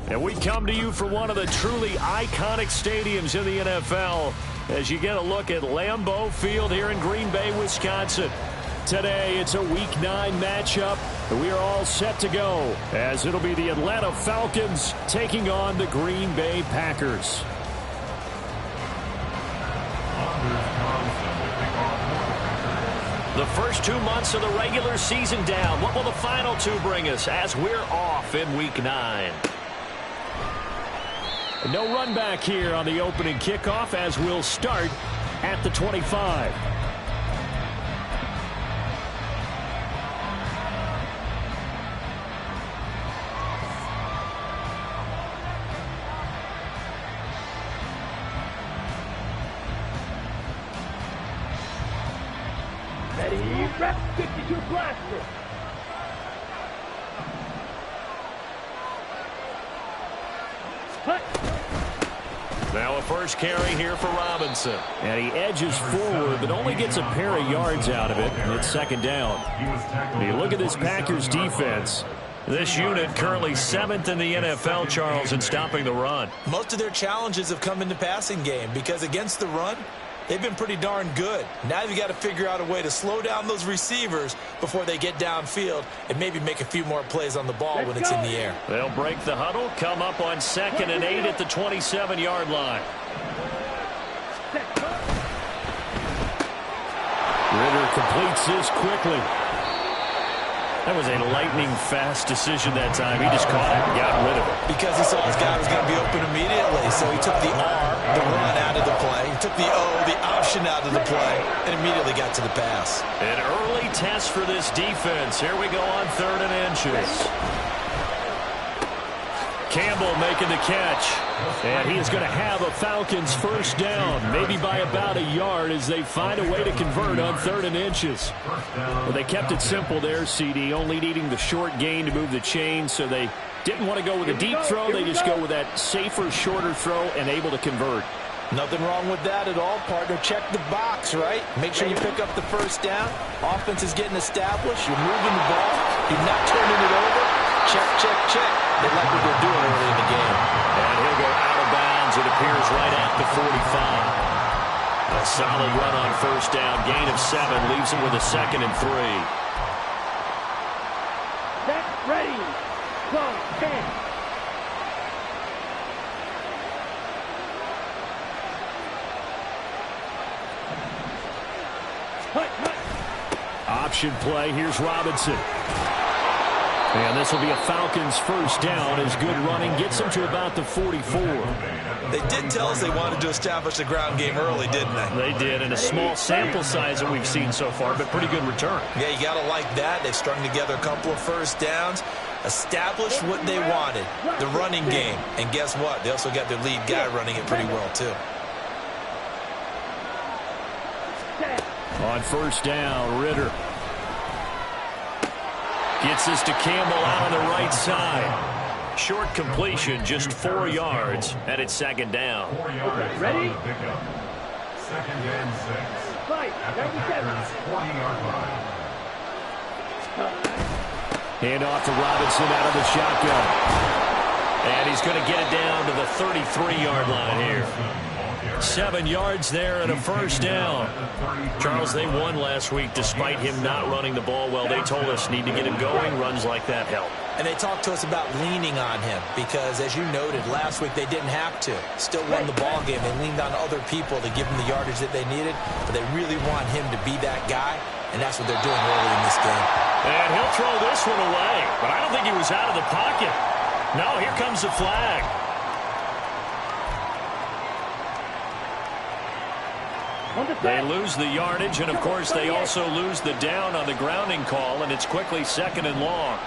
And we come to you from one of the truly iconic stadiums in the NFL as you get a look at Lambeau Field here in Green Bay, Wisconsin. Today, it's a Week 9 matchup, and we are all set to go as it'll be the Atlanta Falcons taking on the Green Bay Packers. The first 2 months of the regular season down. What will the final 2 bring us as we're off in Week 9? No run back here on the opening kickoff as we'll start at the 25. Ready, rep, 52 blaster. Now a first carry here for Robinson. And he edges forward, but only gets a pair of yards out of it. And it's second down. When you look at this Packers defense, this unit currently 7th in the NFL, Charles, in stopping the run. Most of their challenges have come in the passing game because against the run, they've been pretty darn good. Now you've got to figure out a way to slow down those receivers before they get downfield and maybe make a few more plays on the ball when it's in the air. They'll break the huddle, come up on 2nd and 8 at the 27-yard line. Ritter completes this quickly. That was a lightning-fast decision that time. He just caught it and got rid of it. Because he saw his guy was going to be open immediately, so he took the R, the run, out of the play. He took the O, the option, out of the play, and immediately got to the pass. An early test for this defense. Here we go on 3rd and inches. Campbell making the catch. And he is going to have a Falcons first down, maybe by about a yard as they find a way to convert on 3rd and inches. Well, they kept it simple there, CD, only needing the short gain to move the chain, so they didn't want to go with a deep throw. They just go with that safer, shorter throw and able to convert. Nothing wrong with that at all, partner. Check the box, right? Make sure you pick up the first down. Offense is getting established. You're moving the ball. You're not turning it over. Check, check, check. They like what they're doing early in the game. And he'll go out of bounds. It appears right at the 45. A solid run on first down. Gain of 7 leaves him with a 2nd and 3. Set, ready, go, 10. Option play. Here's Robinson. And this will be a Falcons first down as good running gets them to about the 44. They did tell us they wanted to establish the ground game early, didn't they? They did, and a small sample size that we've seen so far, but pretty good return. Yeah, you got to like that. They've strung together a couple of first downs, established what they wanted, the running game. And guess what? They also got their lead guy running it pretty well, too. On first down, Ritter gets this to Campbell out on the right side. Short completion, just 4 yards, and it's second down. Ready? 2nd and 6. Fight, 97. 40-yard line. Hand off to Robinson out of the shotgun. And he's going to get it down to the 33-yard line here. 7 yards there and a first down. Charles, they won last week despite him not running the ball well. They told us need to get him going. Runs like that help. And they talked to us about leaning on him because, as you noted, last week they didn't have to. Still won the ball game. They leaned on other people to give them the yardage that they needed, but they really want him to be that guy, and that's what they're doing early in this game. And he'll throw this one away, but I don't think he was out of the pocket. No, here comes the flag. They lose the yardage, and, of course, they also lose the down on the grounding call, and it's quickly 2nd and long.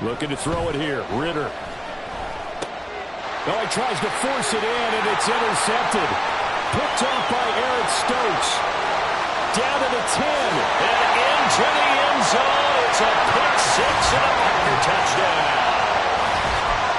Looking to throw it here. Ritter. Oh, he tries to force it in, and it's intercepted. Picked off by Eric Stokes. Down to the 10. And into the end zone. It's a pick 6 and a Packer touchdown.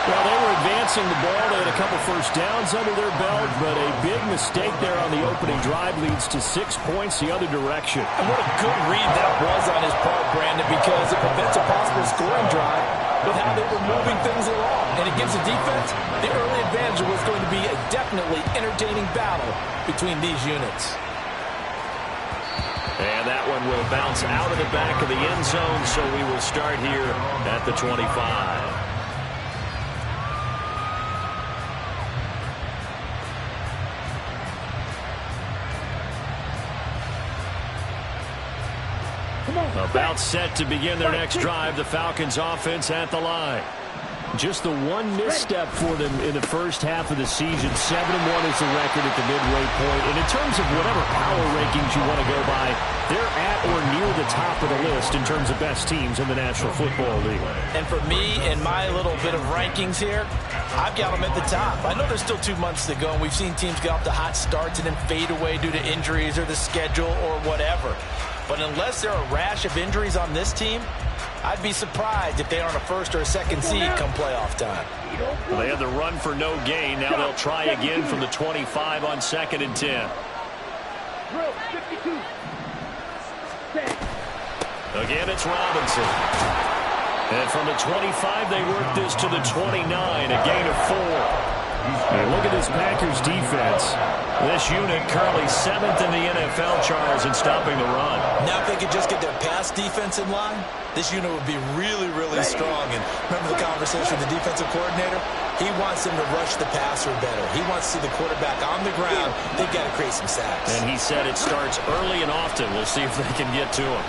Well, they were advancing the ball. They had a couple first downs under their belt, but a big mistake there on the opening drive leads to 6 points the other direction. And what a good read that was on his part, Brandon, because it prevents a possible scoring drive with how they were moving things along. And it gives the defense the early advantage. Was going to be a definitely entertaining battle between these units. And that one will bounce out of the back of the end zone, so we will start here at the 25. About set to begin their next drive, the Falcons offense at the line. Just the one misstep for them in the first half of the season. 7-1 is the record at the midway point. And in terms of whatever power rankings you want to go by, they're at or near the top of the list in terms of best teams in the National Football League. And for me, in my little bit of rankings here, I've got them at the top. I know there's still 2 months to go, and we've seen teams get off to hot starts and then fade away due to injuries or the schedule or whatever. But unless there are a rash of injuries on this team, I'd be surprised if they aren't a first or a second seed come playoff time. Well, they had the run for no gain. Now they'll try again from the 25 on 2nd and 10. Again, it's Robinson. And from the 25, they work this to the 29, a gain of 4. And look at this Packers defense. This unit currently 7th in the NFL, Charles, in stopping the run. Now if they could just get their pass defense in line, this unit would be really, really strong. And remember the conversation with the defensive coordinator? He wants them to rush the passer better. He wants to see the quarterback on the ground. They've got to create some sacks. And he said it starts early and often. We'll see if they can get to him.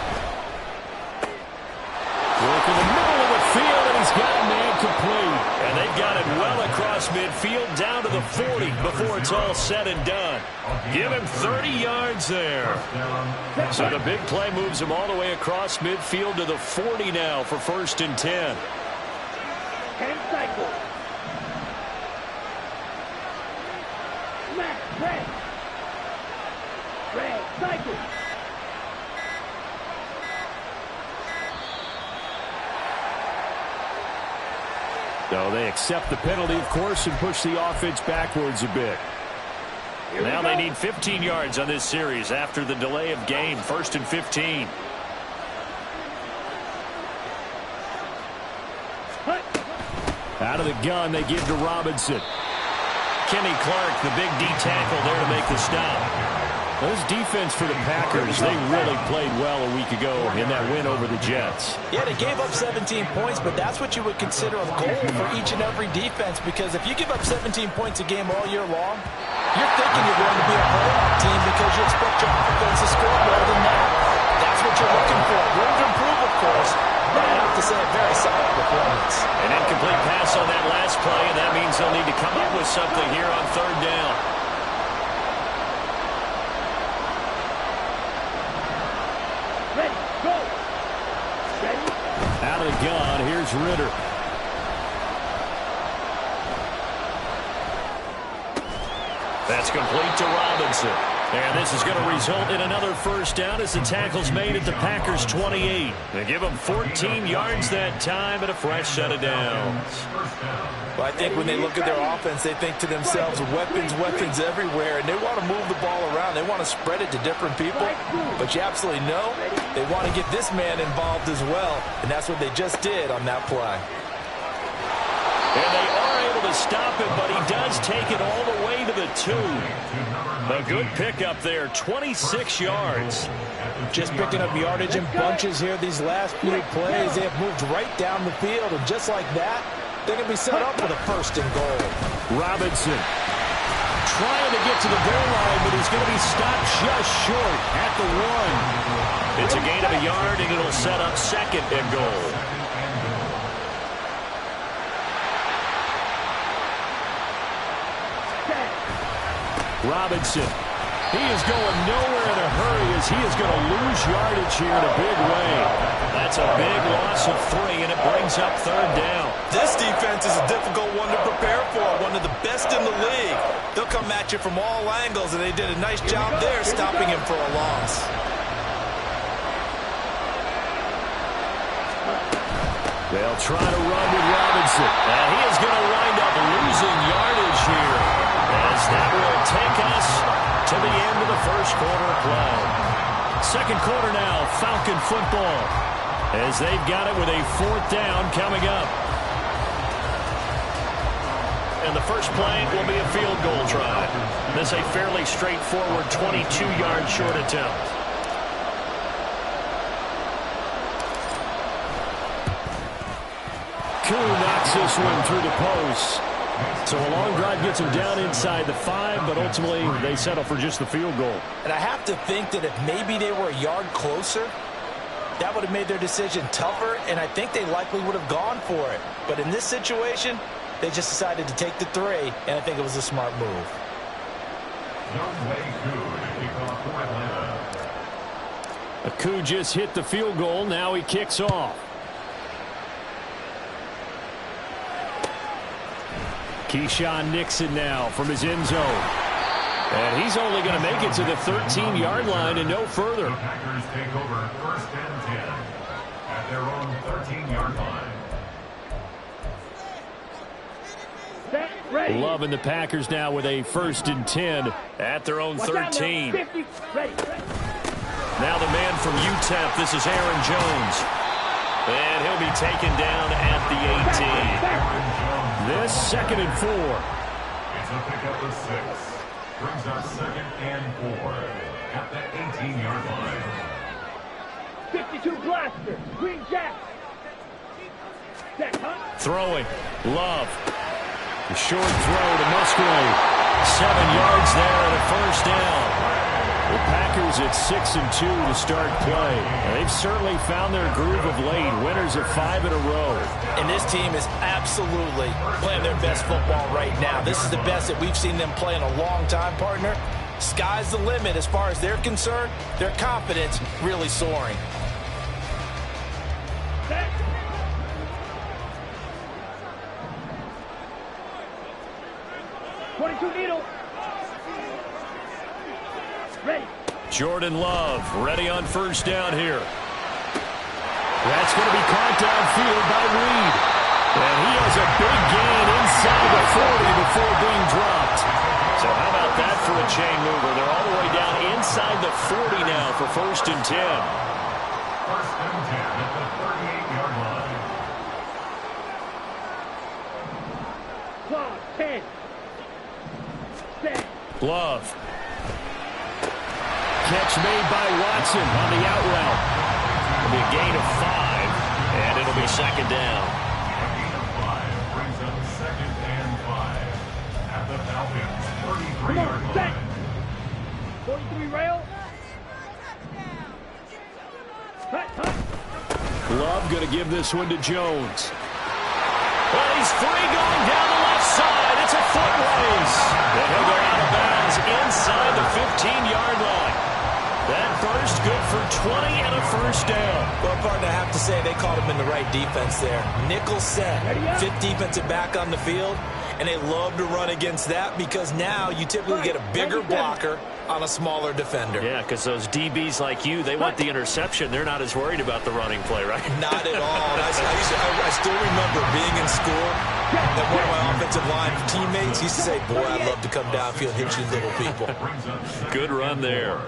Work in the middle of the field, and he's got a man complete. And they've got it well across midfield, down to the 40 before it's all said and done. Give him 30 yards there. So the big play moves him all the way across midfield to the 40 now for 1st and 10. 10 cycles. Smash, red. Red, cycle. So they accept the penalty, of course, and push the offense backwards a bit. Now they need 15 yards on this series after the delay of game. 1st and 15. Out of the gun, they give to Robinson. Kenny Clark, the big D tackle there to make the stop. This defense for the Packers, they really played well a week ago in that win over the Jets. Yeah, they gave up 17 points, but that's what you would consider a goal for each and every defense, because if you give up 17 points a game all year long, you're thinking you're going to be a playoff team because you expect your offense to score more than that. That's what you're looking for. Room to improve, of course, but I have to say a very solid performance. An incomplete pass on that last play, and that means they'll need to come up with something here on 3rd down. Ready, go. Ready. Out of the gun, here's Ritter. That's complete to Robinson. And this is going to result in another first down as the tackle's made at the Packers' 28. They give them 14 yards that time and a fresh set of downs. Well, I think when they look at their offense, they think to themselves, weapons, weapons everywhere, and they want to move the ball around. They want to spread it to different people, but you absolutely know they want to get this man involved as well, and that's what they just did on that play. And they are able to stop him, but he does take it all the way to the 2. A good pickup there, 26 yards. Just picking up yardage in bunches here these last few plays. They have moved right down the field, and just like that, they're going to be set up with a 1st and goal. Robinson trying to get to the goal line, but he's going to be stopped just short at the 1. It's a gain of a yard, and it'll set up 2nd and goal. Robinson, he is going nowhere in a hurry as he is going to lose yardage here in a big way. That's a big loss of 3, and it brings up 3rd down. This defense is a difficult one to prepare for, one of the best in the league. They'll come at you from all angles, and they did a nice job there stopping him for a loss. They'll try to run with Robinson. And he is going to wind up losing yardage here, as that will take us to the end of the first quarter of play. Second quarter now, Falcon football, as they've got it with a 4th down coming up. And the first play will be a field goal try. This is a fairly straightforward 22-yard short attempt. Koo knocks this one through the post. So a long drive gets him down inside the 5, but ultimately they settle for just the field goal. And I have to think that if maybe they were a yard closer, that would have made their decision tougher, and I think they likely would have gone for it. But in this situation, they just decided to take the 3, and I think it was a smart move. Koo just hit the field goal. Now he kicks off. Keyshawn Nixon now from his end zone. And he's only going to make it to the 13-yard line and no further. The Packers take over 1st and 10 at their own 13-yard line. Loving the Packers now with a 1st and 10 at their own 13. Now the man from UTEP, this is Aaron Jones. And he'll be taken down at the 18. This 2nd and 4. It's a pickup of 6. Brings up 2nd and 4 at the 18-yard line. 52 blaster, Green Jack. Throwing, Love. The short throw to Musgrave. 7 yards there and a 1st down. The Packers at 6 and 2 to start play. They've certainly found their groove of late. Winners of 5 in a row. And this team is absolutely playing their best football right now. This is the best that we've seen them play in a long time, partner. Sky's the limit as far as they're concerned. Their confidence really soaring. 22 needle. Ready. Jordan Love ready on 1st down here. That's going to be caught downfield by Reed. And he has a big gain inside the 40 before being dropped. So how about that for a chain mover? They're all the way down inside the 40 now for 1st and 10. 1st and 10 at the 38-yard line. Clock, 10. Set. Love. Catch made by Watson on the out route. It'll be a gain of 5, and it'll be 2nd down. A gain of 5 brings up 2nd and 5 at the Falcons' 33-yard line. 43 rail. Love going to give this one to Jones. Well, he's free going down the left side. It's a foot race. And he'll go out of bounds inside the 15-yard line. That burst good for 20 and a 1st down. Well, partner, I have to say they caught him in the right defense there. Nickel set, 5th defensive back on the field, and they love to run against that because now you typically get a bigger blocker on a smaller defender. Yeah, because those DBs like you, they want the interception. They're not as worried about the running play, right? Not at all. I still remember being in school, and one of my offensive line teammates used to say, boy, I'd love to come downfield and hit you little people. Good run there.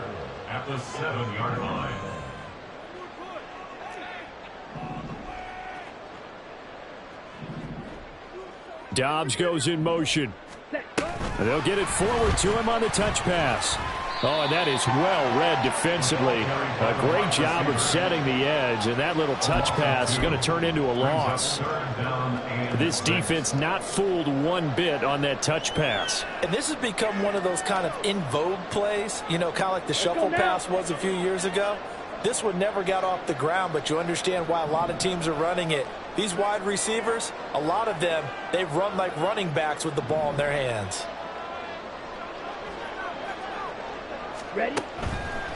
At the 7-yard line. Dobbs goes in motion. They'll get it forward to him on the touch pass. Oh, and that is well read defensively. A great job of setting the edge, and that little touch pass is going to turn into a loss. This defense not fooled one bit on that touch pass. And this has become one of those kind of in vogue plays, you know, kind of like the shuffle pass was a few years ago. This one never got off the ground, but you understand why a lot of teams are running it. These wide receivers, a lot of them, they run like running backs with the ball in their hands. Ready?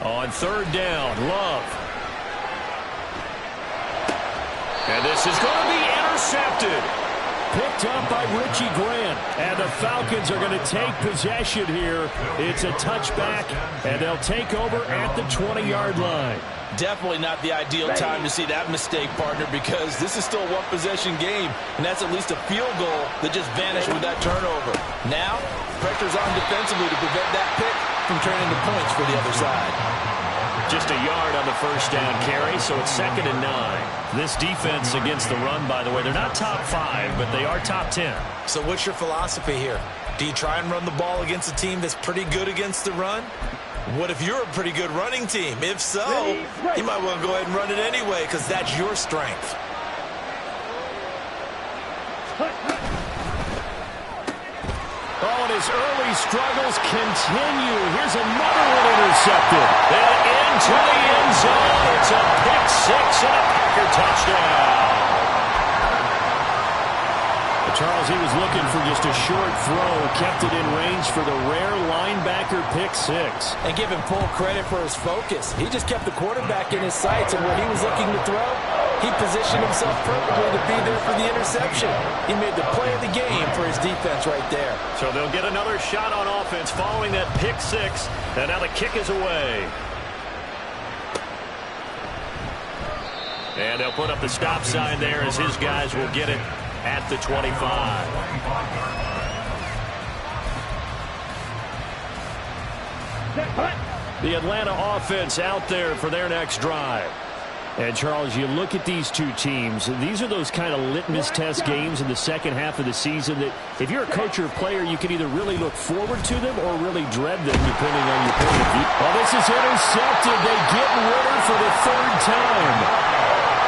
On 3rd down, Love. And this is going to be intercepted. picked up by Richie Grant. And the Falcons are going to take possession here. It's a touchback, and they'll take over at the 20-yard line. Definitely not the ideal time to see that mistake, partner, because this is still a one-possession game, and that's at least a field goal that just vanished with that turnover. Now, pressure's on defensively to prevent that pick from turning into points for the other side. Just a yard on the first down carry, so it's 2nd and 9. This defense against the run, by the way, they're not top 5, but they are top 10. So what's your philosophy here? Do you try and run the ball against a team that's pretty good against the run? What if you're a pretty good running team? If so, you might want to go ahead and run it anyway because that's your strength. Oh, and his early struggles continue. Here's another one intercepted. And into the end zone. It's a pick 6 and a Packer touchdown. Charles, he was looking for just a short throw, kept it in range for the rare linebacker pick 6. And give him full credit for his focus. He just kept the quarterback in his sights, and where he was looking to throw, he positioned himself perfectly to be there for the interception. He made the play of the game for his defense right there. So they'll get another shot on offense following that pick 6, and now the kick is away. And they'll put up the stop sign there as his guys will get it at the 25. The Atlanta offense out there for their next drive. And, Charles, you look at these two teams, these are those kind of litmus test games in the second half of the season that if you're a coach or a player, you can either really look forward to them or really dread them, depending on your point of view. Well, this is intercepted. They get Ritter for the 3rd time.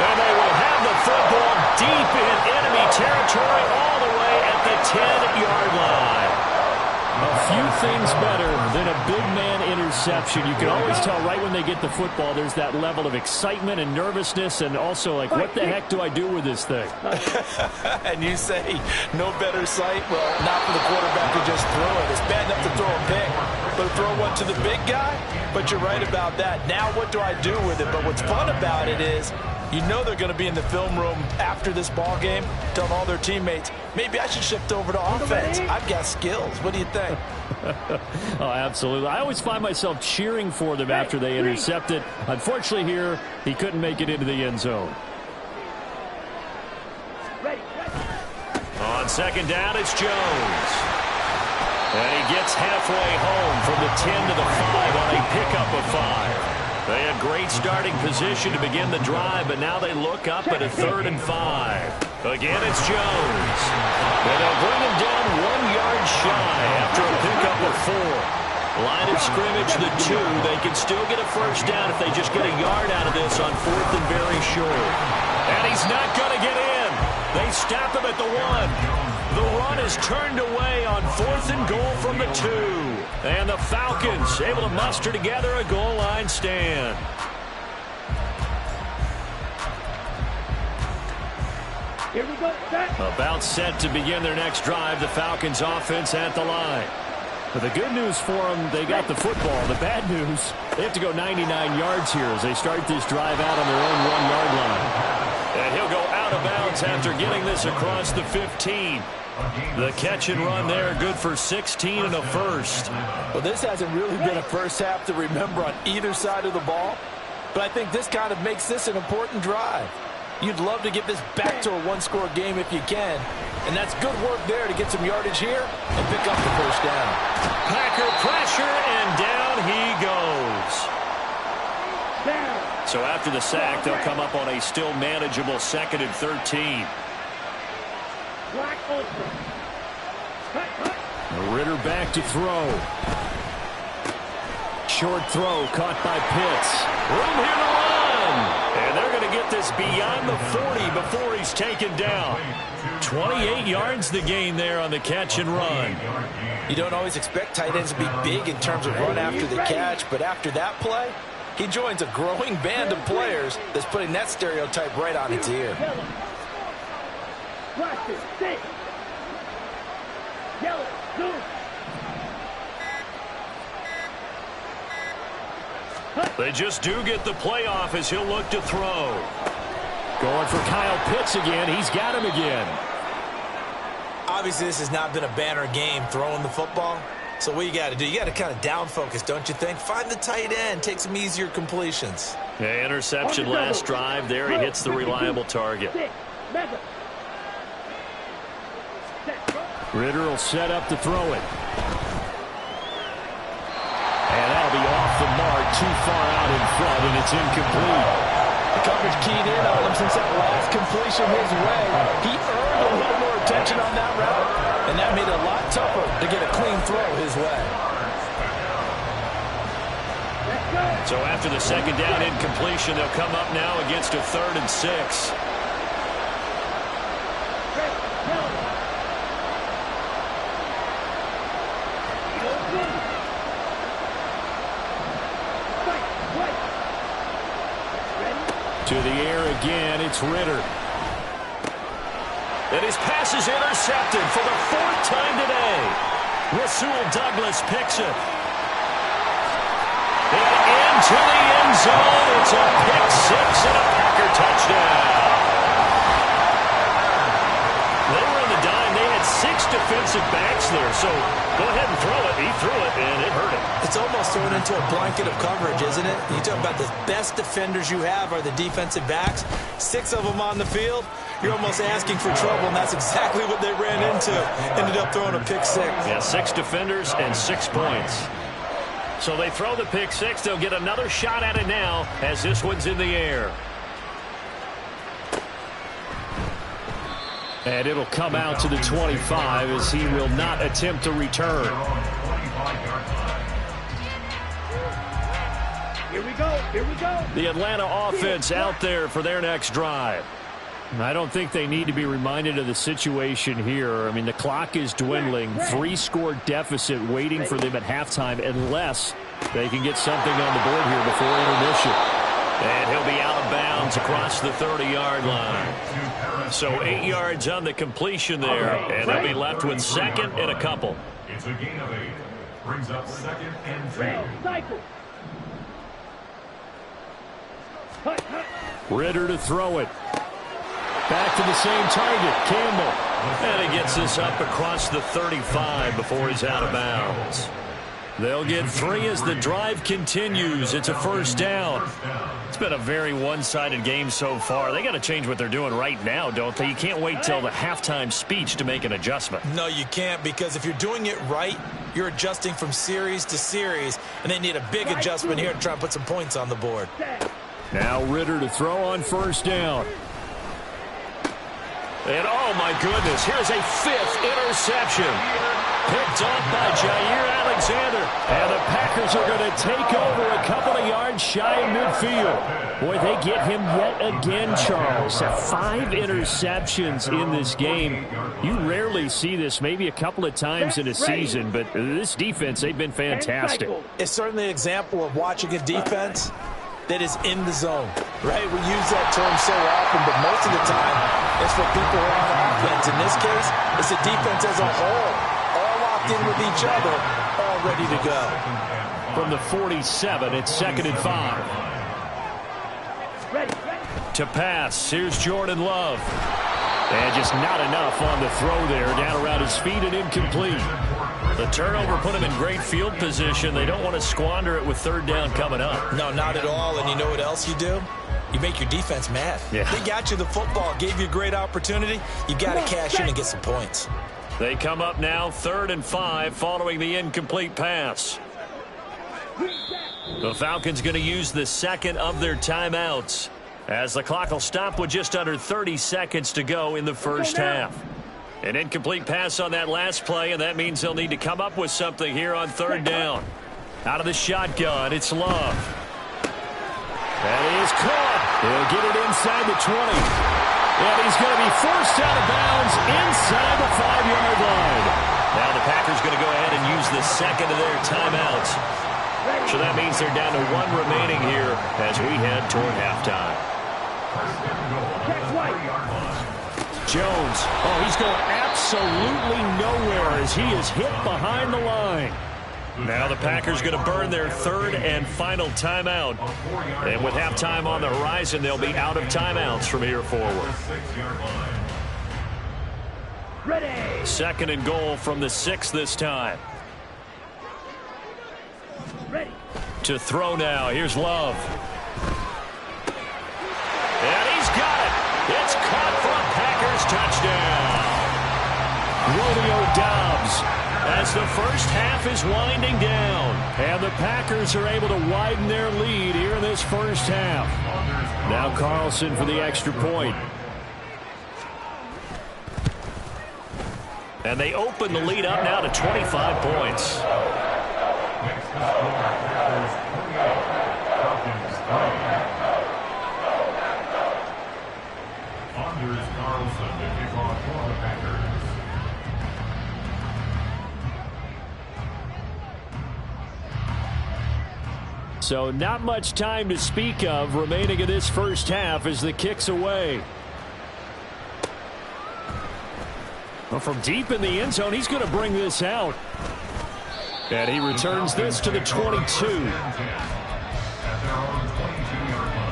And they will have the football deep in enemy territory all the way at the 10-yard line. A few things better than a big man interception. You can always tell right when they get the football, there's that level of excitement and nervousness and also like, what the heck do I do with this thing? And you say no better sight? Well, not for the quarterback to just throw it. It's bad enough to throw a pick, but to throw one to the big guy? But you're right about that. Now what do I do with it? But what's fun about it is you know they're going to be in the film room after this ball game telling all their teammates, maybe I should shift over to offense. I've got skills. What do you think? Oh, absolutely. I always find myself cheering for them after they intercept it. Unfortunately here, he couldn't make it into the end zone. On 2nd down, it's Jones. And he gets halfway home from the 10 to the 5 on a pickup of 5. They had great starting position to begin the drive, but now they look up at a 3rd and 5. Again, it's Jones. And they'll bring him down 1 yard shy after a pickup of 4. Line of scrimmage, the 2. They can still get a first down if they just get a yard out of this on 4th and very short. And he's not going to get in. They stop him at the 1. The run is turned away on 4th and goal from the 2. And the Falcons able to muster together a goal line stand. Here we go. About set to begin their next drive, the Falcons offense at the line. But the good news for them, they got the football. The bad news, they have to go 99 yards here as they start this drive out on their own 1-yard line. And he'll go out of bounds after getting this across the 15. The catch and run there, good for 16 and a first. Well, this hasn't really been a first half to remember on either side of the ball, but I think this kind of makes this an important drive. You'd love to get this back to a one-score game if you can, and that's good work there to get some yardage here and pick up the first down. Packer pressure, and down he goes. So after the sack, they'll come up on a still manageable 2nd and 13. Ritter back to throw. Short throw caught by Pitts. Room here to run. And they're going to get this beyond the 40 before he's taken down. 28 yards the gain there on the catch and run. You don't always expect tight ends to be big in terms of run after the catch, but after that play, he joins a growing band of players that's putting that stereotype right on its ear. They just do get the playoff as he'll look to throw. Going for Kyle Pitts again. He's got him again. Obviously, this has not been a banner game throwing the football. So what you got to do, you got to kind of down focus, don't you think? Find the tight end, take some easier completions. Yeah, interception last drive. There he hits the reliable target. Ritter will set up to throw it. And that'll be off the mark, too far out in front, and it's incomplete. The coverage keyed in on him since that last completion his way. He earned a little more attention on that route, and that made it a lot tougher to get a clean throw his way. So after the second down incompletion, they'll come up now against a 3rd and 6. To the air again, it's Ritter. And his pass is intercepted for the 4th time today. Rasul Douglas picks it. And into the end zone. It's a pick 6 and a Packer touchdown. They were in the dime. They had 6 defensive backs there. So go ahead and throw it. He threw it, and it hurt him. It's almost thrown into a blanket of coverage, isn't it? You talk about the best defenders you have are the defensive backs. 6 of them on the field. You're almost asking for trouble, and that's exactly what they ran into. Ended up throwing a pick 6. Yeah, 6 defenders and 6 points. So they throw the pick 6. They'll get another shot at it now as this one's in the air. And it'll come out to the 25 as he will not attempt to return. Here we go. Here we go. The Atlanta offense out there for their next drive. I don't think they need to be reminded of the situation here. I mean, the clock is dwindling. 3-score deficit waiting for them at halftime unless they can get something on the board here before intermission. And he'll be out of bounds across the 30-yard line. So 8 yards on the completion there, and they'll be left with 2nd and a couple. It's a gain of 8. Brings up 2nd and 2. Cycle. Ritter to throw it. Back to the same target, Campbell. And he gets this up across the 35 before he's out of bounds. They'll get 3 as the drive continues. It's a 1st down. It's been a very one-sided game so far. They got to change what they're doing right now, don't they? You can't wait till the halftime speech to make an adjustment. No, you can't, because if you're doing it right, you're adjusting from series to series, and they need a big adjustment here to try and put some points on the board. Now Ritter to throw on 1st down. And oh my goodness, here's a 5th interception. Picked off by Jair Alexander. And the Packers are going to take over a couple of yards shy of midfield. Boy, they get him yet again, Charles. 5 interceptions in this game. You rarely see this, maybe a couple of times in a season, but this defense, they've been fantastic. It's certainly an example of watching a defense that is in the zone, right? We use that term so often, but most of the time, it's for people who are on offense. In this case, it's a defense as a whole, all locked in with each other, all ready to go. From the 47, it's 2nd and 5. To pass, here's Jordan Love. And just not enough on the throw there, down around his feet and incomplete. The turnover put him in great field position. They don't want to squander it with 3rd down coming up. No, not at all. And you know what else you do? You make your defense mad. Yeah. They got you the football, gave you a great opportunity. You got to cash in and get some points. They come up now 3rd and 5 following the incomplete pass. The Falcons going to use the 2nd of their timeouts as the clock will stop with just under 30 seconds to go in the 1st half. An incomplete pass on that last play, and that means they'll need to come up with something here on 3rd down. Out of the shotgun, it's Love. And he is caught. He'll get it inside the 20. And he's going to be forced out of bounds inside the 5-yard line. Now the Packers going to go ahead and use the 2nd of their timeouts. So that means they're down to 1 remaining here as we head toward halftime. Jones, oh, he's going absolutely nowhere as he is hit behind the line. Now the Packers going to burn their 3rd and final timeout. And with halftime on the horizon, they'll be out of timeouts from here forward. Ready. Second and goal from the 6 this time. Ready. To throw now. Here's Love. And he's got it. It's caught for a Packers touchdown. Romeo Doubs as the first half is winding down. And the Packers are able to widen their lead here in this first half. Now Carlson for the extra point. And they open the lead up now to 25 points. Next to score, Packers 28, Falcons 3. Anders Carlson to kick off for the Packers. So not much time to speak of remaining in this first half as the kick's away. Well, from deep in the end zone, he's going to bring this out. And he returns this to the 22. At their own 22-yard line.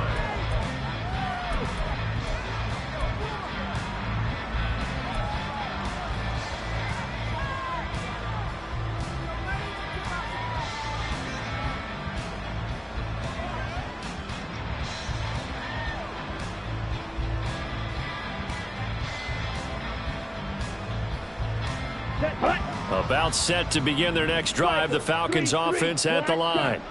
About set to begin their next drive, the Falcons offense at the line.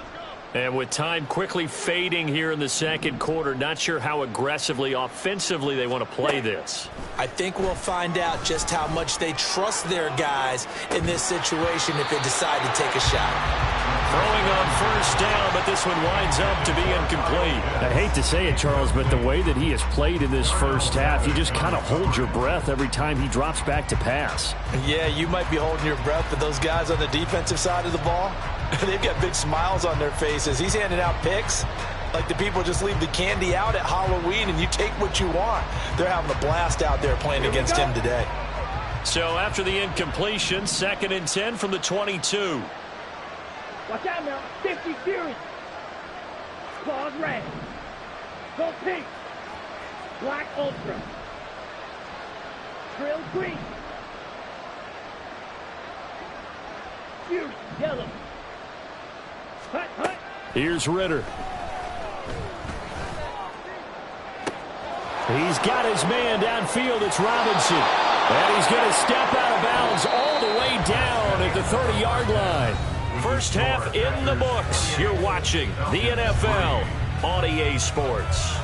And with time quickly fading here in the second quarter, not sure how aggressively, offensively they want to play this. I think we'll find out just how much they trust their guys in this situation if they decide to take a shot. Throwing on first down, but this one winds up to be incomplete. I hate to say it, Charles, but the way that he has played in this first half, you just kind of hold your breath every time he drops back to pass. Yeah, you might be holding your breath, but those guys on the defensive side of the ball, they've got big smiles on their faces. He's handing out picks like the people just leave the candy out at Halloween and you take what you want. They're having a blast out there playing against him today. So after the incompletion, 2nd and 10 from the 22. Watch out now. 50 Fury. Claws red. Go pink. Black ultra. Trill green. Fury yellow. Hut, hut. Here's Ritter. He's got his man downfield. It's Robinson. And he's going to step out of bounds all the way down at the 30-yard line. First half in the books. You're watching the NFL on EA Sports.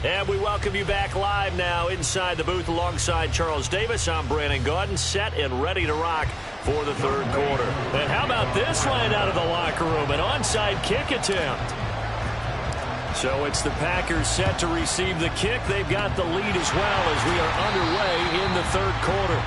And we welcome you back live now inside the booth alongside Charles Davis. I'm Brandon Gaudin, set and ready to rock for the third quarter. And how about this line out of the locker room? An onside kick attempt. So it's the Packers set to receive the kick. They've got the lead as well as we are underway in the third quarter.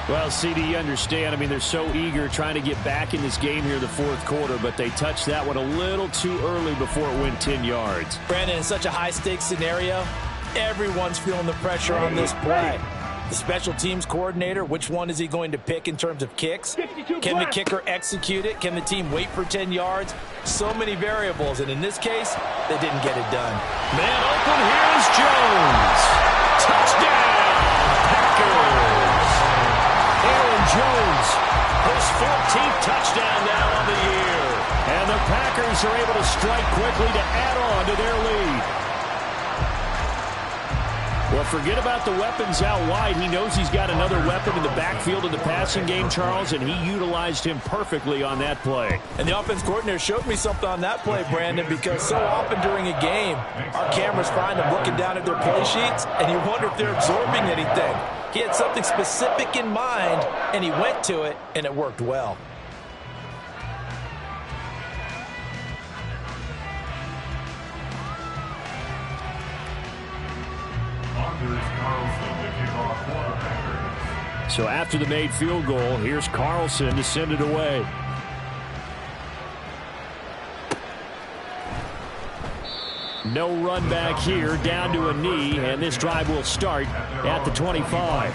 Well, CD, you understand. I mean, they're so eager trying to get back in this game here in the fourth quarter, but they touched that one a little too early before it went 10 yards. Brandon, in such a high-stakes scenario, everyone's feeling the pressure on this play. The special teams coordinator, which one is he going to pick in terms of kicks? Can the kicker execute it? Can the team wait for 10 yards? So many variables, and in this case, they didn't get it done. Man open, here's Jones. Touchdown, Packers. Aaron Jones, his 14th touchdown now on the year. And the Packers are able to strike quickly to add on to their lead. Well, forget about the weapons out wide. He knows he's got another weapon in the backfield of the passing game, Charles, and he utilized him perfectly on that play. And the offense coordinator showed me something on that play, Brandon, because so often during a game, our cameras find them looking down at their play sheets, and you wonder if they're absorbing anything. He had something specific in mind, and he went to it, and it worked well. So after the made field goal, here's Carlson to send it away. No run back here, down to a knee, and this drive will start at the 25.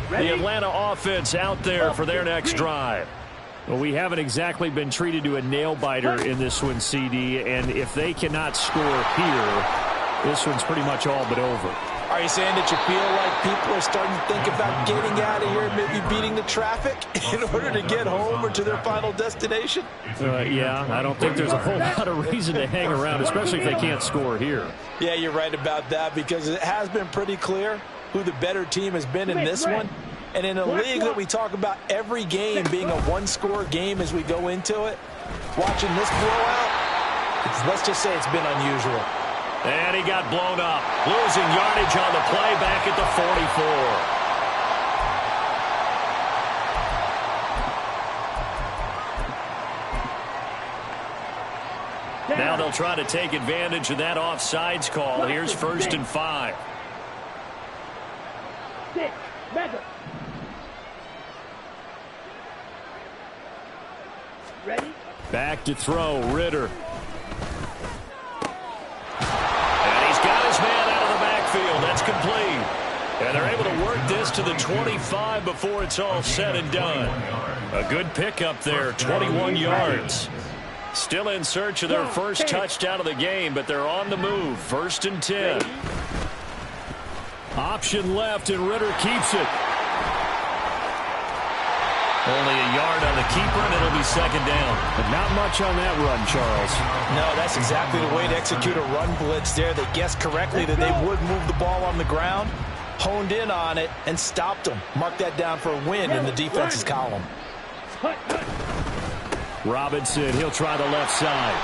The Atlanta offense out there for their next drive. Well, we haven't exactly been treated to a nail-biter in this one, CD, and if they cannot score here, this one's pretty much all but over. Are you saying that you feel like people are starting to think about getting out of here, maybe beating the traffic in order to get home or to their final destination? Yeah, I don't think there's a whole lot of reason to hang around, especially if they can't score here. Yeah, you're right about that, because it has been pretty clear who the better team has been in this one. And in a league that we talk about every game being a one-score game as we go into it, watching this blowout, let's just say it's been unusual. And he got blown up. Losing yardage on the play back at the 44. Now they'll try to take advantage of that offsides call. Here's 1st and 5. Ready? Back to throw, Ritter. And he's got his man out of the backfield. That's complete. And they're able to work this to the 25 before it's all said and done. A good pickup there, 21 yards. Still in search of their first touchdown of the game, but they're on the move. 1st and 10. Option left, and Ritter keeps it. Only a yard on the keeper, and it'll be 2nd down. But not much on that run, Charles. No, that's exactly the way to execute a run blitz there. They guessed correctly that they would move the ball on the ground, honed in on it, and stopped them. Mark that down for a win in the defense's column. Robinson, he'll try the left side.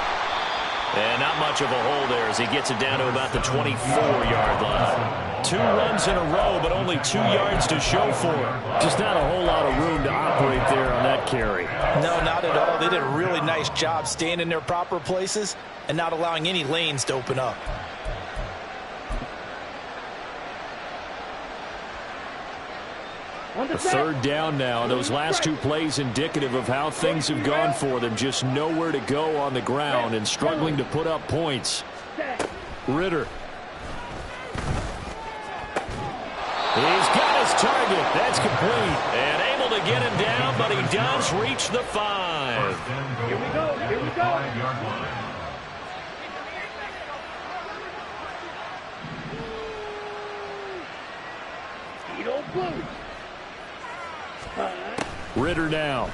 And not much of a hole there as he gets it down to about the 24-yard line. 2 runs in a row, but only 2 yards to show for it. Just not a whole lot of room to operate there on that carry. No, not at all. They did a really nice job staying in their proper places and not allowing any lanes to open up. A 3rd down now. Those last 2 plays indicative of how things have gone for them. Just nowhere to go on the ground and struggling to put up points. Ritter. He's got his target. That's complete. And able to get him down, but he does reach the 5. Here we go. Here we go. Speedo Blues. Ritter now.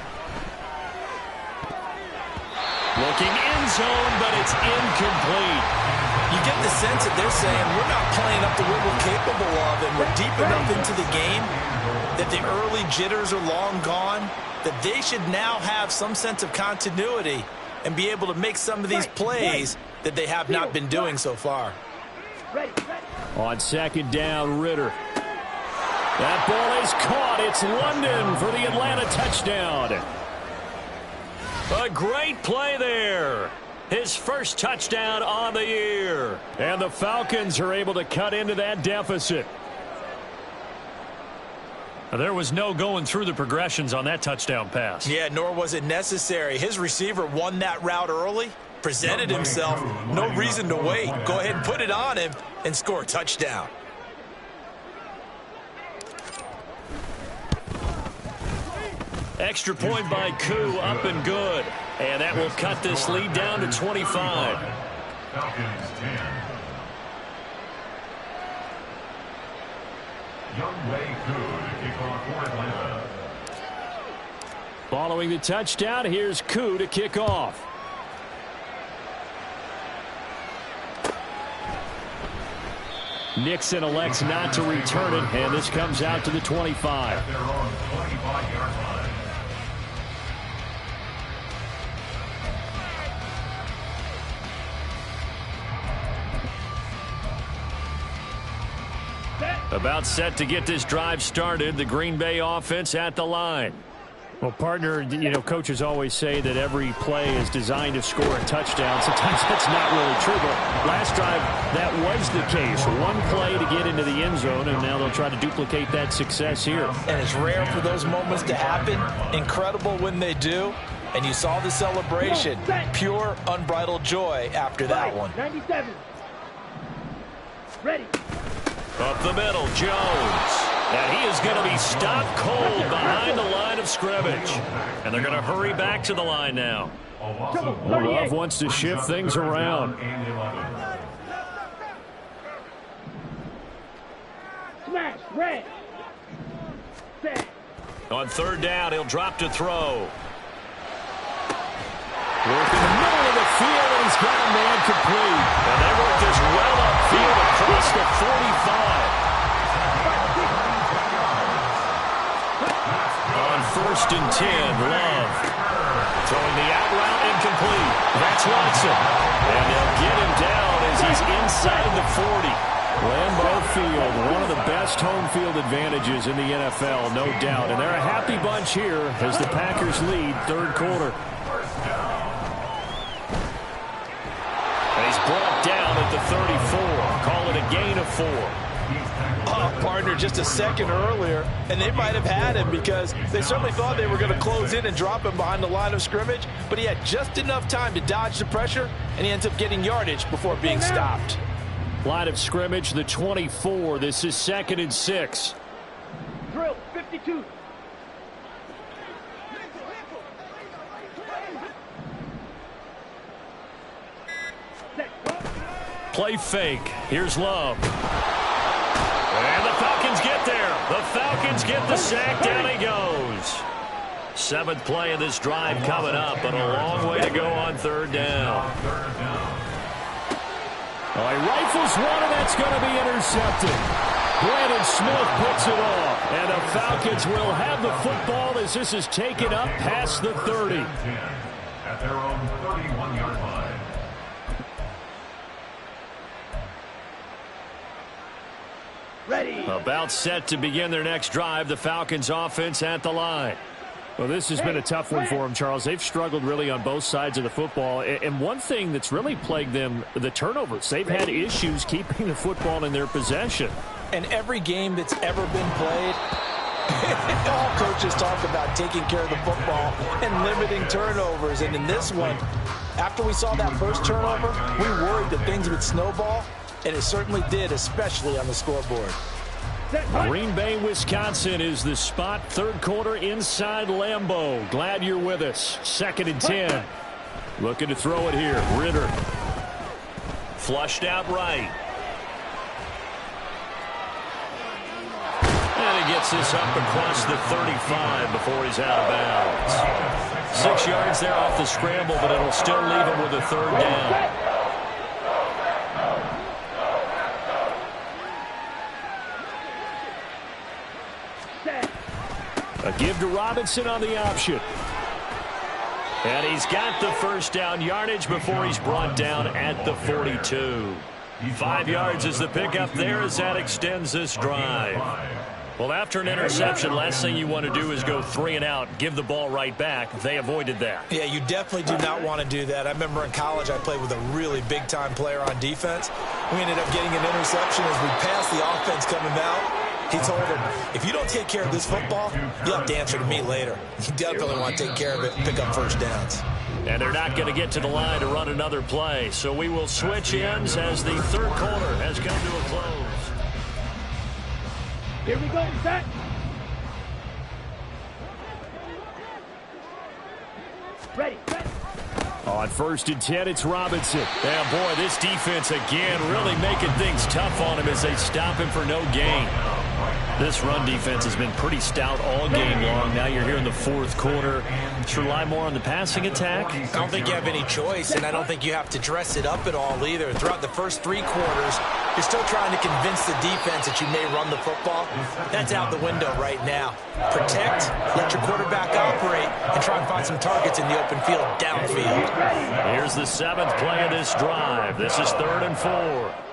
Looking end zone, but it's incomplete. You get the sense that they're saying we're not playing up to what we're capable of, and we're deep enough into the game that the early jitters are long gone, that they should now have some sense of continuity and be able to make some of these plays that they have not been doing so far. On 2nd down, Ritter. That ball is caught. It's London for the Atlanta touchdown. A great play there. His first touchdown on the year. And the Falcons are able to cut into that deficit. There was no going through the progressions on that touchdown pass. Yeah, nor was it necessary. His receiver won that route early, presented himself, no reason to wait. Go ahead and put it on him and score a touchdown. Extra point by Koo, up and good. And that will cut this lead down to 25. Falcons 10. Youngway Koo to kick off for Atlanta. Following the touchdown, here's Koo to kick off. Nixon elects not to return it, and this comes out to the 25. They're on 25-yard line. About set to get this drive started. The Green Bay offense at the line. Well, partner, you know, coaches always say that every play is designed to score a touchdown. Sometimes that's not really true, but last drive, that was the case. One play to get into the end zone, and now they'll try to duplicate that success here. And it's rare for those moments to happen. Incredible when they do. And you saw the celebration. Pure, unbridled joy after that one. 97. Ready. Up the middle, Jones. And he is going to be stopped cold behind the line of scrimmage. And they're going to hurry back to the line now. Love wants to shift things around. Smash. Red. Set. On third down, he'll drop to throw. Work in the middle of the field, and he's got a man complete. And they work this well upfield across the 45. On first and 10, Love. Throwing the out route incomplete. That's Watson. And they'll get him down as he's inside the 40. Lambeau Field, one of the best home field advantages in the NFL, no doubt. And they're a happy bunch here as the Packers lead third quarter. And he's brought down at the 34. Call it a gain of 4. Partner, just a second earlier, and they might have had him because they certainly thought they were going to close in and drop him behind the line of scrimmage, but he had just enough time to dodge the pressure, and he ends up getting yardage before being stopped. Line of scrimmage, the 24. This is 2nd and 6. Drill. 52. Play fake. Here's Love. And the Falcons get there. The Falcons get the sack. Down he goes. 7th play of this drive coming up, but a long way to go on third down. Well, he rifles one, and that's going to be intercepted. Brandon Smith puts it off. And the Falcons will have the football as this is taken up past the 30. At their own 31-yard line. Ready. About set to begin their next drive. The Falcons offense at the line. Well, this has been a tough one for them, Charles. They've struggled really on both sides of the football. And one thing that's really plagued them, the turnovers. They've had issues keeping the football in their possession. And every game that's ever been played, all coaches talk about taking care of the football and limiting turnovers. And in this one, after we saw that first turnover, we worried that things would snowball. And it certainly did, especially on the scoreboard. Green Bay, Wisconsin is the spot. Third quarter inside Lambeau. Glad you're with us. 2nd and 10. Looking to throw it here. Ritter. Flushed out right. And he gets this up across the 35 before he's out of bounds. 6 yards there off the scramble, but it'll still leave him with a third down. A give to Robinson on the option. And he's got the first down yardage before he's brought down at the 42. 5 yards is the pickup there as that extends this drive. Well, after an interception, last thing you want to do is go 3 and out, give the ball right back. They avoided that. Yeah, you definitely do not want to do that. I remember in college I played with a really big-time player on defense. We ended up getting an interception as we passed the offense coming out. He told him, if you don't take care of this football, you'll have to answer to me later. You definitely want to take care of it and pick up first downs. And they're not going to get to the line to run another play. So we will switch ends as the third quarter has come to a close. Here we go. Set. Ready. On first and 10, it's Robinson. And boy, this defense again really making things tough on him as they stop him for no gain. This run defense has been pretty stout all game long. Now you're here in the fourth quarter. Should rely more on the passing attack? I don't think you have any choice, and I don't think you have to dress it up at all either. Throughout the first 3 quarters, you're still trying to convince the defense that you may run the football. That's out the window right now. Protect, let your quarterback operate, and try and find some targets in the open field downfield. Here's the 7th play of this drive. This is 3rd and 4.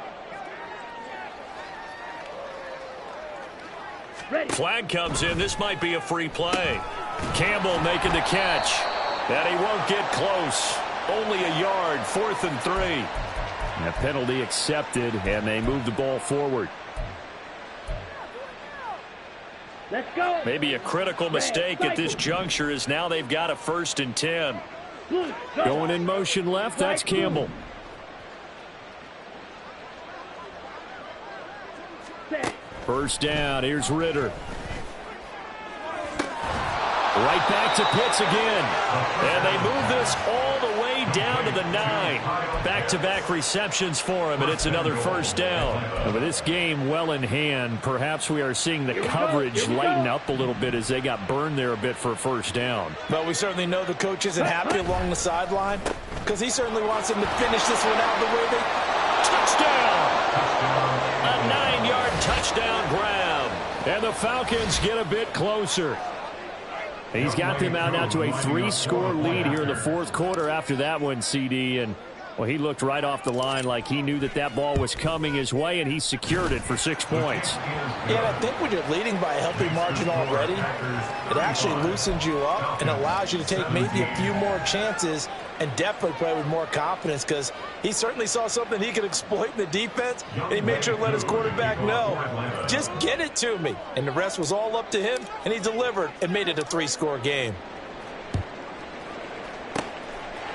Ready. Flag comes in. This might be a free play. Campbell making the catch. And he won't get close. Only a yard, 4th and 3. And a penalty accepted, and they move the ball forward. Let's go. Maybe a critical mistake at this juncture is now they've got a 1st and 10. Going in motion left, that's Campbell. First down, here's Ritter. Right back to Pitts again. And they move this all the way down to the 9. Back-to-back receptions for him, and it's another 1st down. And with this game well in hand, perhaps we are seeing the coverage lighten up a little bit as they got burned there a bit for a 1st down. Well, we certainly know the coach isn't happy along the sideline because he certainly wants them to finish this one out the way they... Touchdown! A 9-yard touchdown grab. And the Falcons get a bit closer. He's got them out now to a 3-score lead here in the 4th quarter after that one, CD. And, well, he looked right off the line like he knew that that ball was coming his way, and he secured it for 6 points. Yeah, and I think when you're leading by a healthy margin already, it actually loosens you up and allows you to take maybe a few more chances and definitely play with more confidence because he certainly saw something he could exploit in the defense, and he made sure to let his quarterback know, just get it to me. And the rest was all up to him, and he delivered and made it a 3-score game.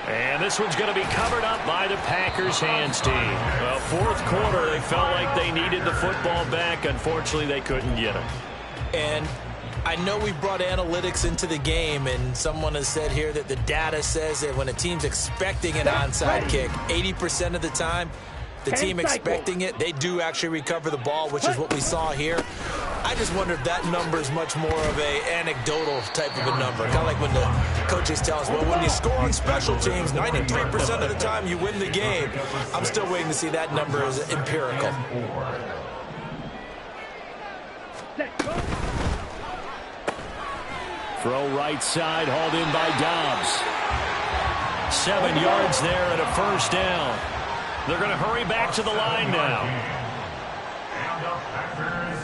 And this one's going to be covered up by the Packers hands team. Well, 4th quarter, they felt like they needed the football back. Unfortunately, they couldn't get it. And I know we brought analytics into the game, and someone has said here that the data says that when a team's expecting an onside kick, 80% of the time, the team expecting it, they do actually recover the ball, which is what we saw here. I just wonder if that number is much more of a anecdotal type of a number. Kind of like when the coaches tell us, well, when you score on special teams, 93% of the time you win the game. I'm still waiting to see that number as empirical. Throw right side, hauled in by Dobbs. 7 yards there and a 1st down. They're going to hurry back to the line now. And the Packers,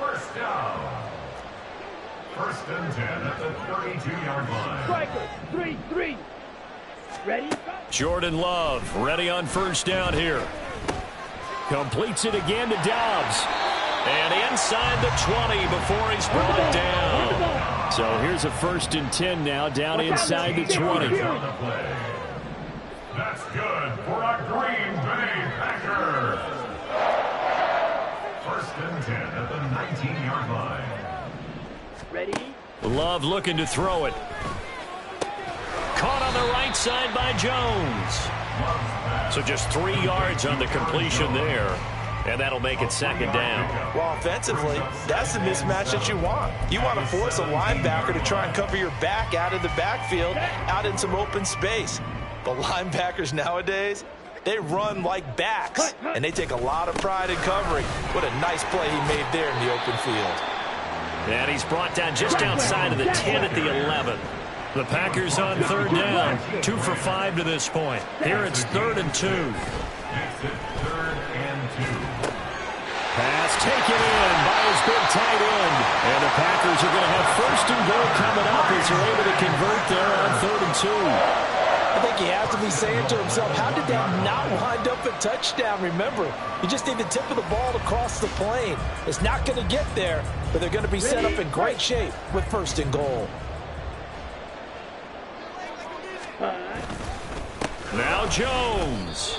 1st down. 1st and 10 at the 32-yard line. Striker, 3-3. Ready? Jordan Love ready on 1st down here. Completes it again to Dobbs. And inside the 20 before he's brought down. So here's a 1st and 10 now down inside the 20. That's good for a Green Bay Packers. 1st and 10 at the 19-yard line. Ready? Love looking to throw it. Caught on the right side by Jones. So just 3 yards on the completion there. And that'll make it 2nd down. Well, offensively, that's the mismatch that you want. You want to force a linebacker to try and cover your back out of the backfield, out in some open space. But linebackers nowadays, they run like backs, and they take a lot of pride in covering. What a nice play he made there in the open field. And he's brought down just outside of the 10 at the 11. The Packers on 3rd down, 2 for 5 to this point. Here it's 3rd and 2. Makes it 3rd and 2. Pass taken in by his big tight end. And the Packers are going to have 1st and goal coming up as they're able to convert there on 3rd and 2. I think he has to be saying to himself, how did that not wind up a touchdown? Remember, you just need the tip of the ball to cross the plane. It's not going to get there, but they're going to be set up in great shape with 1st and goal. Now Jones.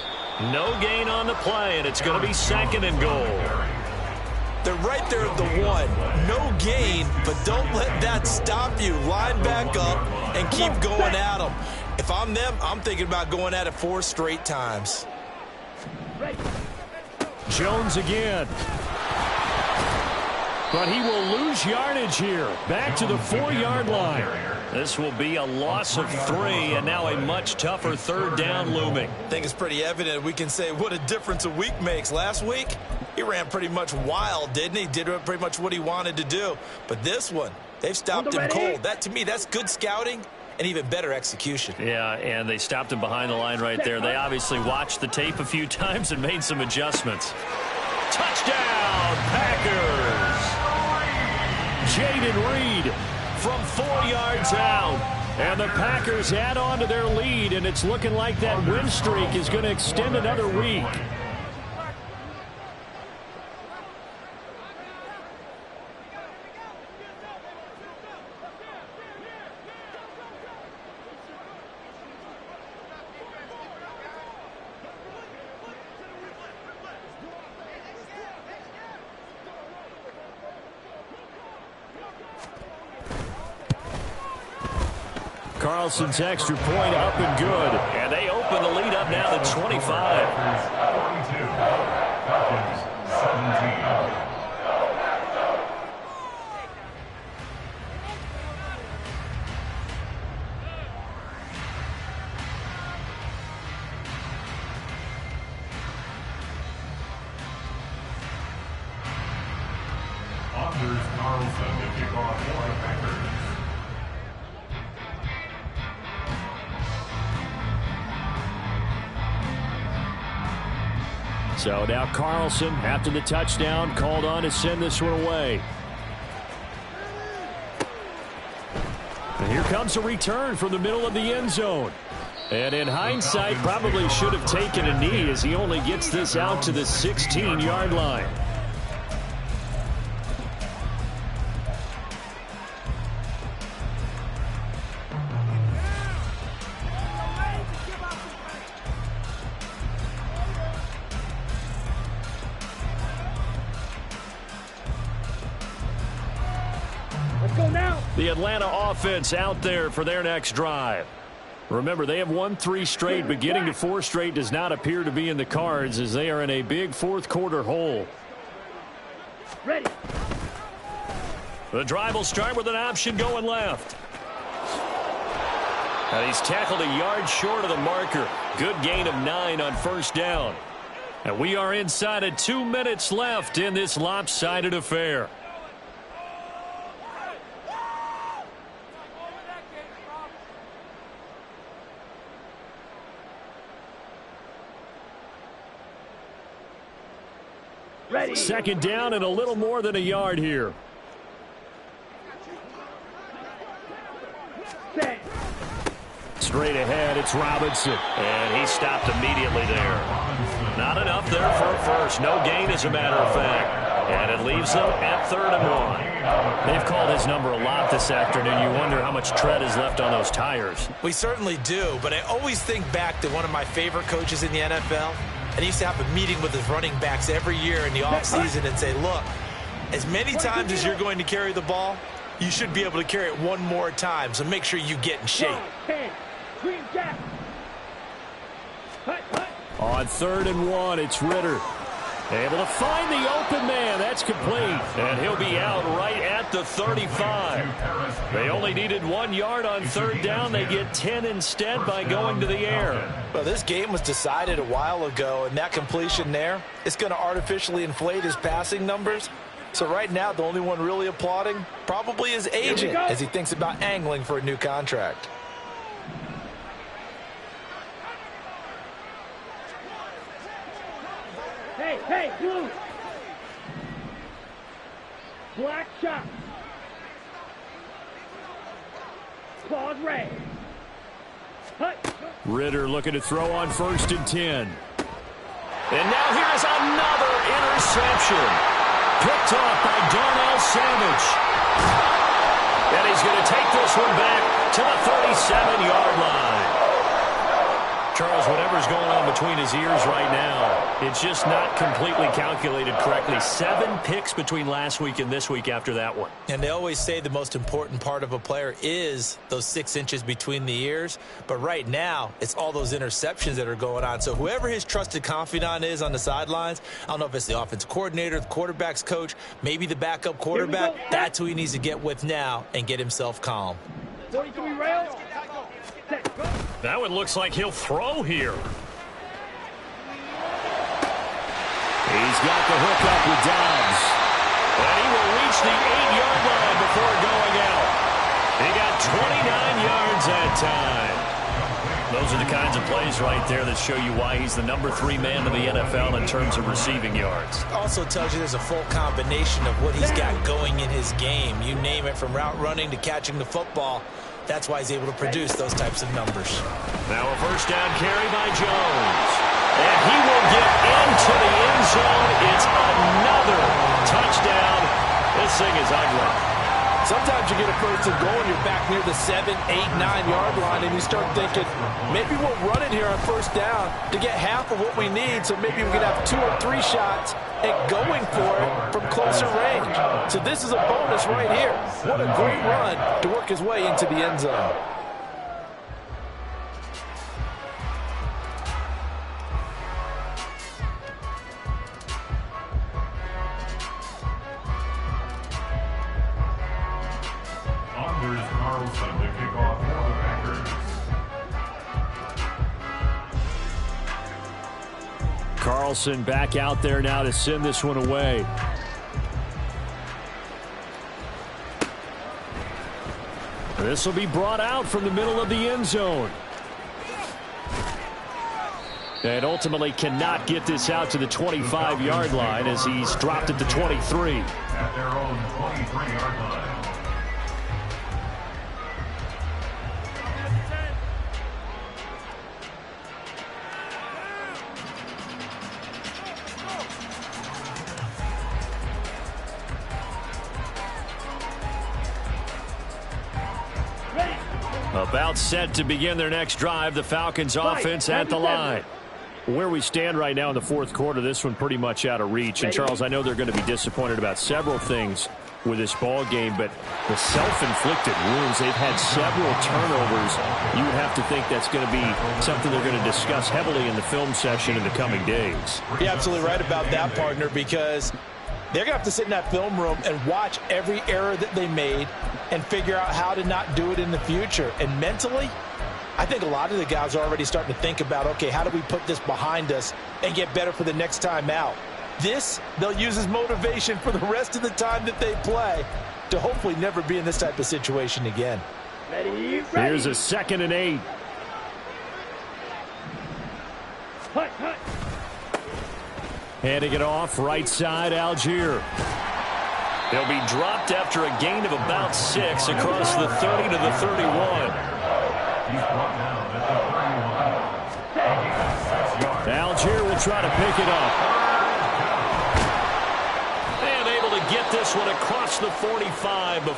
No gain on the play, and it's going to be 2nd and goal. They're right there at the 1. No gain, but don't let that stop you. Line back up and keep going at them. If I'm them, I'm thinking about going at it 4 straight times. Jones again. But he will lose yardage here. Back to the 4-yard line. This will be a loss of 3, and now a much tougher 3rd down looming. I think it's pretty evident. We can say what a difference a week makes. Last week, he ran pretty much wild, didn't he? Did pretty much what he wanted to do. But this one, they've stopped him cold. That, to me, that's good scouting and even better execution. Yeah, and they stopped him behind the line right there. They obviously watched the tape a few times and made some adjustments. Touchdown, Packers! Jaden Reed from 4 yards out. And the Packers add on to their lead, and it's looking like that win streak is going to extend another week. Carlson's extra point up and good. And they open the lead up now to 25. 42. Falcons 17. Anders Carlson to kick off for the Packers. So now Carlson, after the touchdown, called on to send this one away. And here comes a return from the middle of the end zone. And in hindsight, probably should have taken a knee as he only gets this out to the 16-yard line. The Atlanta offense out there for their next drive. Remember, they have won 3 straight, but getting to 4 straight does not appear to be in the cards as they are in a big fourth-quarter hole. Ready. The drive will start with an option going left. And he's tackled a yard short of the marker. Good gain of 9 on first down. And we are inside of 2 minutes left in this lopsided affair. Ready. Second down and a little more than a yard here. Set. Straight ahead, it's Robinson. And he stopped immediately there. Not enough there for a first. No gain, as a matter of fact. And it leaves them at 3rd and 1. They've called his number a lot this afternoon. You wonder how much tread is left on those tires. We certainly do, but I always think back to one of my favorite coaches in the NFL. And he used to have a meeting with his running backs every year in the offseason and say, look, as many times as you're going to carry the ball, you should be able to carry it one more time, so make sure you get in shape. 10. Green jack. On 3rd and 1, it's Ritter. Able to find the open man. That's complete. And he'll be out right at the 35. They only needed 1 yard on 3rd down. They get 10 instead by going to the air. Well, this game was decided a while ago, and that completion there is going to artificially inflate his passing numbers. So right now, the only one really applauding probably his agent as he thinks about angling for a new contract. Hey, blue. Black shot. Claws red. Ritter looking to throw on 1st and 10. And now here's another interception. Picked off by Darnell Savage. And he's going to take this one back to the 37-yard line. Charles, whatever's going on between his ears right now, it's just not completely calculated correctly. 7 picks between last week and this week after that one. And they always say the most important part of a player is those 6 inches between the ears. But right now, it's all those interceptions that are going on. So whoever his trusted confidant is on the sidelines, I don't know if it's the offensive coordinator, the quarterback's coach, maybe the backup quarterback, that's who he needs to get with now and get himself calm. 43 rails. That one looks like he'll throw here. He's got the hook up with Dobbs. And he will reach the 8-yard line before going out. He got 29 yards that time. Those are the kinds of plays right there that show you why he's the #3 man in the NFL in terms of receiving yards. Also tells you there's a full combination of what he's got going in his game. You name it, from route running to catching the football. That's why he's able to produce those types of numbers. Now a first down carry by Jones. And he will get into the end zone. It's another touchdown. This thing is ugly. Sometimes you get a first and goal and you're back near the 7, 8, 9-yard line, and you start thinking, maybe we'll run it here on first down to get half of what we need, so maybe we can have 2 or 3 shots at going for it from closer range. So this is a bonus right here. What a great run to work his way into the end zone. Carlson to kick off for the Packers. Carlson back out there now to send this one away. This will be brought out from the middle of the end zone. And ultimately cannot get this out to the 25-yard line as he's dropped at the 23. At their own 23-yard line. About set to begin their next drive, the Falcons offense at the line. Where we stand right now in the fourth quarter, this one pretty much out of reach. And, Charles, I know they're going to be disappointed about several things with this ball game, but the self-inflicted wounds, they've had several turnovers. You would have to think that's going to be something they're going to discuss heavily in the film session in the coming days. You're absolutely right about that, partner, because they're going to have to sit in that film room and watch every error that they made and figure out how to not do it in the future. And mentally, I think a lot of the guys are already starting to think about, okay, how do we put this behind us and get better for the next time out? This, they'll use as motivation for the rest of the time that they play to hopefully never be in this type of situation again. Ready. Here's a 2nd and 8. Hut. Handing it off, right side, Algier. They'll be dropped after a gain of about 6 across the 30 to the 31. He's brought down at the 31. Algier will try to pick it up. And able to get this one across the 45 before